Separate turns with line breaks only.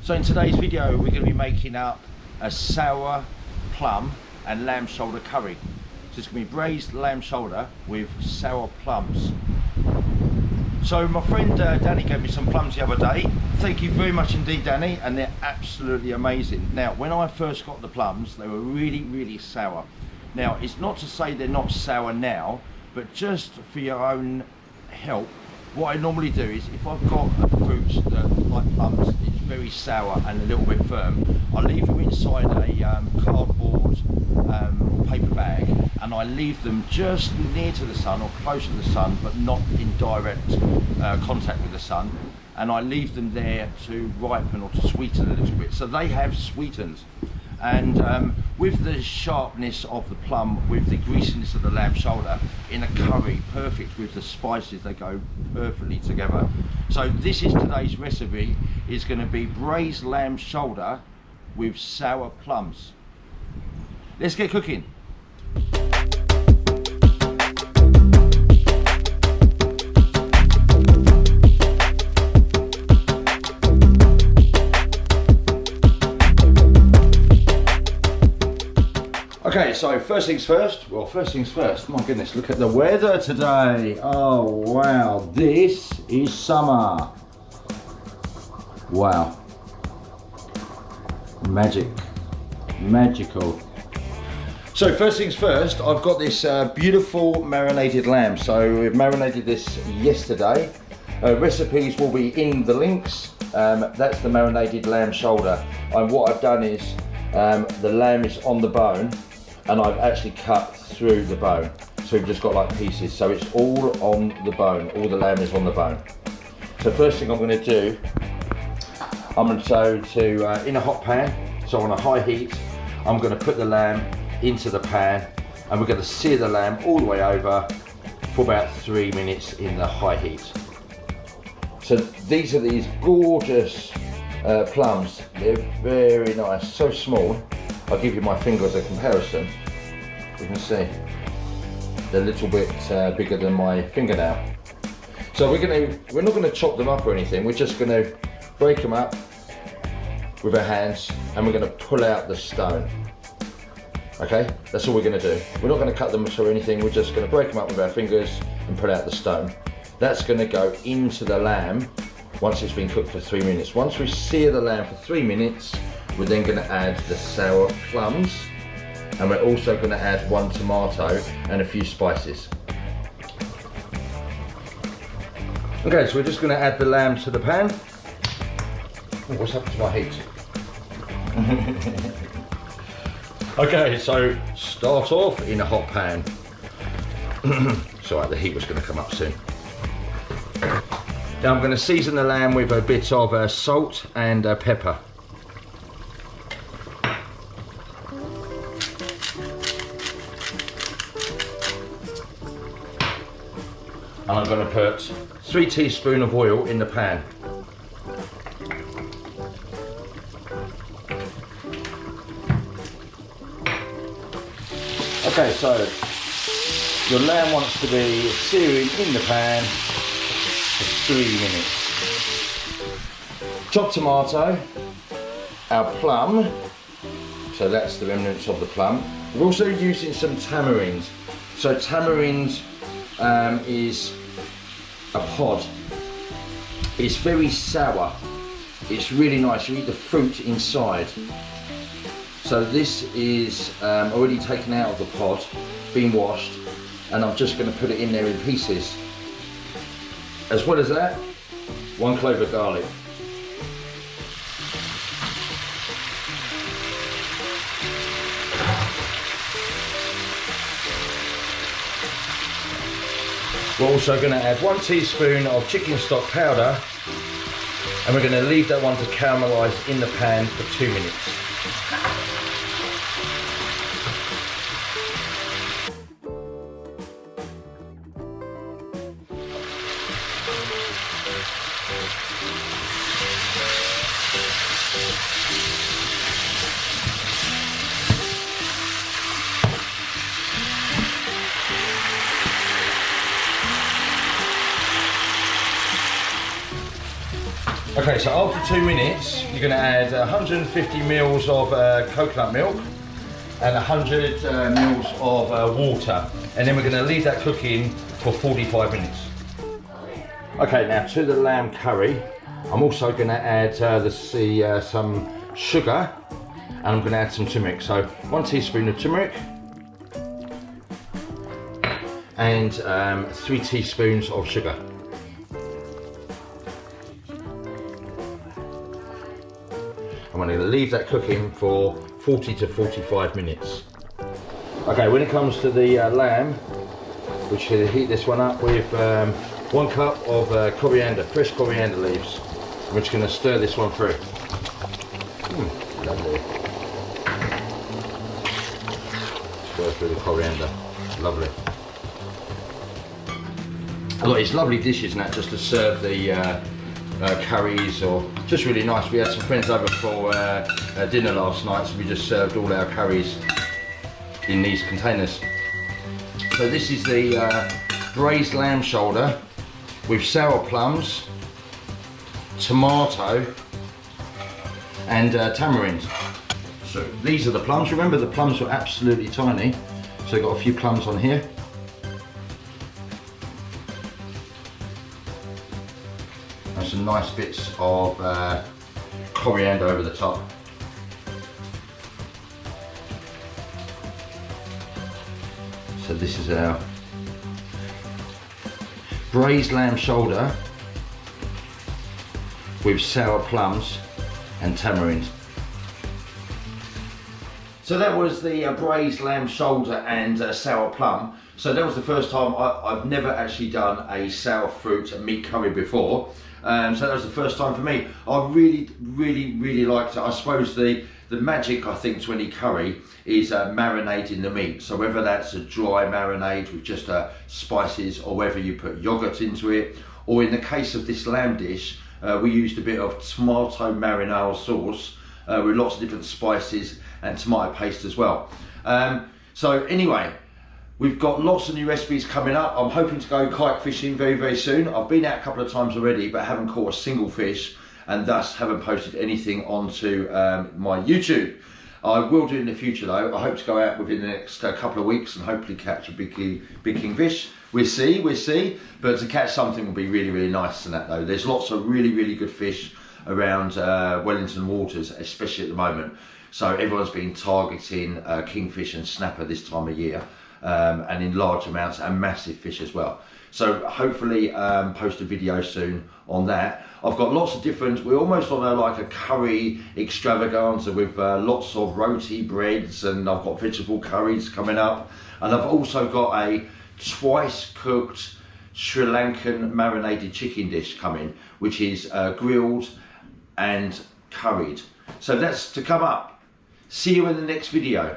So in today's video we're going to be making up a sour plum and lamb shoulder curry. So it's going to be braised lamb shoulder with sour plums. So my friend Danny gave me some plums the other day. Thank you very much indeed, Danny, and they're absolutely amazing. Now when I first got the plums they were really sour. Now it's not to say they're not sour now, but just for your own help, what I normally do is if I've got a fruit that, like plums, it's very sour and a little bit firm, I leave them inside a cardboard or paper bag, and I leave them just near to the sun or close to the sun, but not in direct contact with the sun, and I leave them there to ripen or to sweeten a little bit. So they have sweetened. And with the sharpness of the plum, with the greasiness of the lamb shoulder, in a curry, perfect with the spices, they go perfectly together. So this is today's recipe, is going to be braised lamb shoulder with sour plums. Let's get cooking. Okay, so first things first, my goodness, look at the weather today. Oh wow, this is summer. Wow. Magical. So first things first, I've got this beautiful marinated lamb. So we've marinated this yesterday. Recipes will be in the links. That's the marinated lamb shoulder. And what I've done is, the lamb is on the bone, and I've actually cut through the bone. So we've just got like pieces. So it's all on the bone, all the lamb is on the bone. So first thing I'm going to do, I'm going to go to, in a hot pan, so on a high heat, I'm going to put the lamb into the pan, and we're going to sear the lamb all the way over for about 3 minutes in the high heat. So these are these gorgeous plums. They're very nice, so small. I'll give you my finger as a comparison. You can see they're a little bit bigger than my fingernail. So we're not going to chop them up or anything. We're just going to break them up with our hands, and we're going to pull out the stone. Okay, that's all we're going to do. We're not going to cut them or anything. We're just going to break them up with our fingers and pull out the stone. That's going to go into the lamb once it's been cooked for 3 minutes. Once we sear the lamb for 3 minutes, we're then going to add the sour plums, and we're also going to add 1 tomato and a few spices. Okay, so we're just going to add the lamb to the pan. Oh, what's happened to my heat? Okay, so start off in a hot pan. Sorry, the heat was going to come up soon. Now I'm going to season the lamb with a bit of salt and pepper. And I'm going to put 3 teaspoons of oil in the pan. Okay, so your lamb wants to be searing in the pan for 3 minutes. Chopped tomato, our plum, so that's the remnants of the plum. We're also using some tamarind. So tamarind is a pod. It's very sour. It's really nice. You eat the fruit inside. So this is already taken out of the pod, been washed, and I'm just going to put it in there in pieces. As well as that, 1 clove of garlic. We're also going to add 1 teaspoon of chicken stock powder, and we're going to leave that one to caramelise in the pan for 2 minutes. Okay, so after 2 minutes, you're going to add 150 mils of coconut milk and 100 mils of water, and then we're going to leave that cooking for 45 minutes. Okay, now to the lamb curry, I'm also going to add some sugar, and I'm going to add some turmeric. So 1 teaspoon of turmeric and 3 teaspoons of sugar. I'm going to leave that cooking for 40 to 45 minutes. Okay, when it comes to the lamb, we should heat this one up with 1 cup of coriander, fresh coriander leaves. We're just going to stir this one through. Lovely. Stir through the coriander. Lovely. I've got these lovely dishes now just to serve the curries, or just really nice. We had some friends over for dinner last night, so we just served all our curries in these containers. So this is the braised lamb shoulder with sour plums, tomato and tamarind. So these are the plums. Remember, the plums were absolutely tiny, so I've got a few plums on here. And some nice bits of coriander over the top. So this is our braised lamb shoulder with sour plums and tamarind. So that was the braised lamb shoulder and sour plum. So that was the first time I've never actually done a sour fruit meat curry before. So that was the first time for me. I really liked it. I suppose the magic, I think, to any curry is marinating the meat. So whether that's a dry marinade with just spices, or whether you put yogurt into it, or in the case of this lamb dish, we used a bit of tomato marinara sauce with lots of different spices and tomato paste as well. So anyway, we've got lots of new recipes coming up. I'm hoping to go kite fishing very soon. I've been out a couple of times already, but haven't caught a single fish, and thus haven't posted anything onto my YouTube. I will do in the future though. I hope to go out within the next couple of weeks and hopefully catch a big kingfish. We'll see, but to catch something will be really nice than that though. There's lots of really good fish around Wellington waters, especially at the moment. So everyone's been targeting kingfish and snapper this time of year, and in large amounts, and massive fish as well. So hopefully post a video soon on that. I've got lots of different, we're almost on like a curry extravaganza with lots of roti breads, and I've got vegetable curries coming up. And I've also got a twice cooked Sri Lankan marinated chicken dish coming, which is grilled and curried. So that's to come up. See you in the next video.